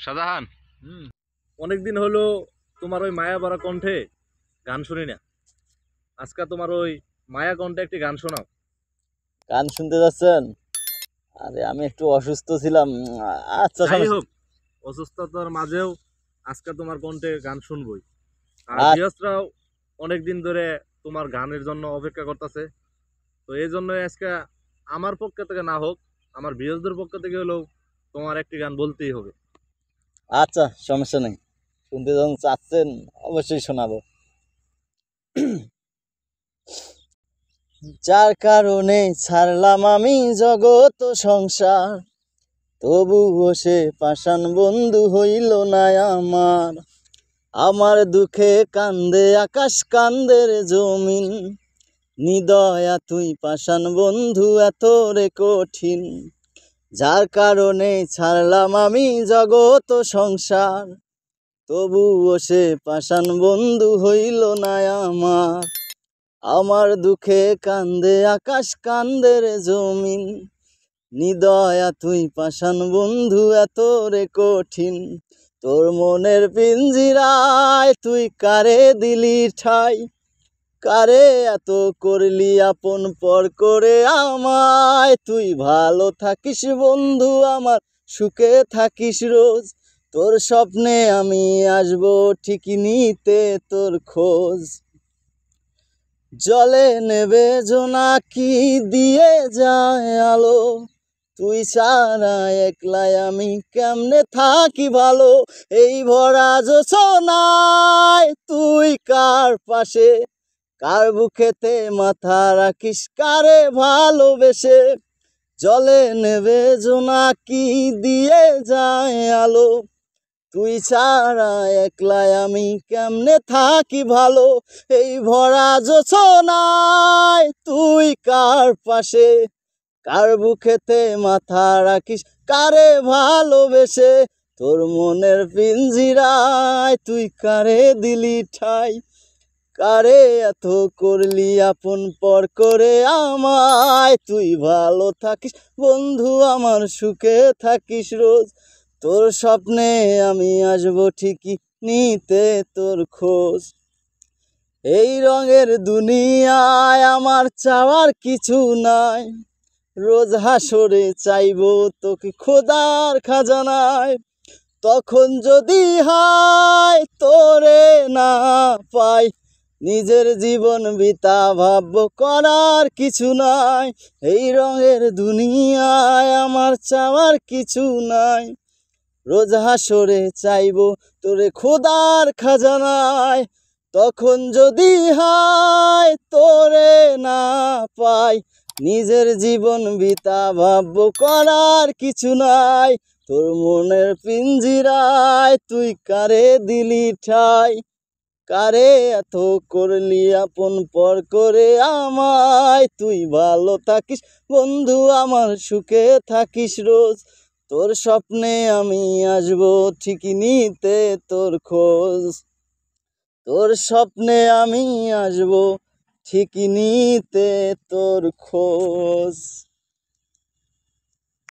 শাহজাহান, হুম। অনেকদিন হলো তোমার ওই মায়া ভরা কণ্ঠে গান শুনি না। আজকে তোমার ওই মায়া কণ্ঠে একটি গান শোনাও। গান শুনতে যাচ্ছেন? আরে আমি একটু অসুস্থ ছিলাম। আচ্ছা যাই সমস্যা। হোক, অসুস্থতার মাঝেও আজকে তোমার কণ্ঠে গান শুনবই। আর আচ্ছা ভিউয়ার্সরাও অনেকদিন ধরে তোমার গানের জন্য অপেক্ষা করতেছে। তো এই জন্যই আজকে আমার পক্ষ থেকে না হোক, আমার ভিউয়ার্সদের পক্ষ থেকে হলেও তোমার একটি গান বলতেই হবে। আচ্ছা সমস্যা নেই, শুনতে যখন চাচ্ছেন অবশ্যই শোনাবো। যার কারণে ছাড়লাম আমি জগৎ সংসার, তবুও সে পাষাণ বন্ধু হইল না আমার। আমার দুঃখে কান্দে আকাশ, কান্দে রে জমিন, নিদয়া তুই পাষাণ বন্ধু এত রে কঠিন। যার কারণে ছাড়লাম আমি জগৎ সংসার, তবুও সে পাষাণ বন্ধু হইল না আমার। আমার দুঃখে কান্দে আকাশ, কান্দে রে জমিন, নিদয়া তুই পাষাণ বন্ধু এত রে কঠিন। তোর মনের পিঞ্জিরায় তুই কারে দিলি ঠাই, কারে এত করলি আপন পর করে আমায়। তুই ভালো থাকিস বন্ধু আমার, সুখে থাকিস রোজ, তোর স্বপ্নে আমি আসবো ঠিকই নিতে তোর খোঁজ। জলে নেবে জোনাকি দিয়ে যায় আলো, তুই ছাড়া একলাই আমি কেমনে থাকি ভালো। এই ভরা জোছনায় তুই কার পাশে, কার বুকেতে মাথা রাখিস, কারে ভালোবেসে। জলে নেবে জোনাকি দিয়ে যায় আলো, তুই ছাড়া একলাই আমি কেমনে থাকি ভালো। এই ভরা জোছনায় তুই কার পাশে, কার বুকেতে মাথা রাখিস, কারে ভালোবেসে। তোর মনের পিঞ্জিরায় তুই কারে দিলি ঠাই, কারে এত করলি আপন পর করে আমায়। তুই ভালো থাকিস বন্ধু আমার, সুখে থাকিস রোজ, তোর স্বপ্নে আমি আসবো ঠিকই নিতে তোর খোঁজ। এই রঙের দুনিয়ায় আমার চাওয়ার কিছু নাই, রোজ হাসরে চাইবো তোকে খোদার খাজানায়। তখন যদি হায় তোরে না পাই, নিজের জীবন বিতা ভাববো, করার কিছু নাই। এই রঙের দুনিয়ায় আমার চাওয়ার কিছু নাই, রোজ হাসরে চাইবো তোরে খোদার খাজানায়। তখন যদি হায় তোরে না পাই, নিজের জীবন বিতা ভাববো, করার কিছু নাই। তোর মনের পিঞ্জিরায় তুই কারে দিলি ঠাই, কারে এত করলি আপন পর করে আমায়। তুই ভালো থাকিস বন্ধু আমার, সুখে থাকিস রোজ, তোর স্বপ্নে আমি আসবো ঠিকই নিতে তোর খোঁজ। তোর স্বপ্নে আমি আসবো ঠিকই নিতে তোর খোঁজ।